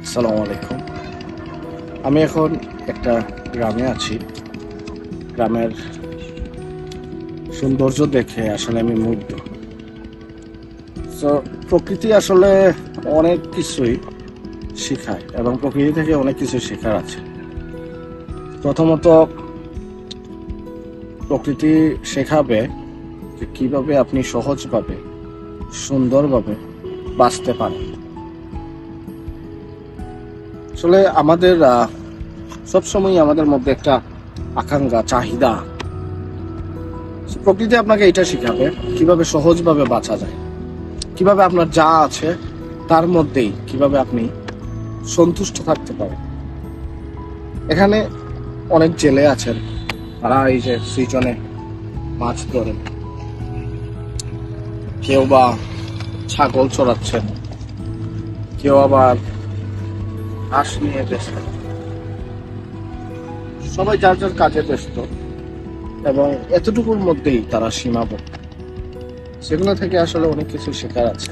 আসসালামু আলাইকুম। আমি এখন একটা গ্রামে আছি। গ্রামের সৌন্দর্য দেখে আসলে আমি মুগ্ধ। তো প্রকৃতি আসলে অনেক কিছুই শেখায় এবং প্রকৃতি থেকে অনেক কিছু শেখার আছে। প্রথমত প্রকৃতি শেখাবে যে কিভাবে আপনি সহজভাবে সুন্দরভাবে বাঁচতে পারেন। আসলে আমাদের সবসময় আমাদের মধ্যে একটা আকাঙ্ক্ষা চাহিদা, প্রকৃতি আপনাকে এটা শেখাবে কিভাবে সহজভাবে বাঁচা যায়, কিভাবে আপনার যা আছে তার মধ্যেই কিভাবে আপনি সন্তুষ্ট থাকতে পারেন। এখানে অনেক জেলে আছেন, তারা এই যে সৃজনে মাছ ধরেন, কেউ বা ছাগল চড়াচ্ছেন, কেউ আবার হাঁস নিয়ে ব্যস্ত। সবাই যার যার কাজে ব্যস্ত এবং এতটুকুর মধ্যেই তারা সীমাবদ্ধ। সেগুলো থেকে আসলে অনেক কিছু শেখার আছে।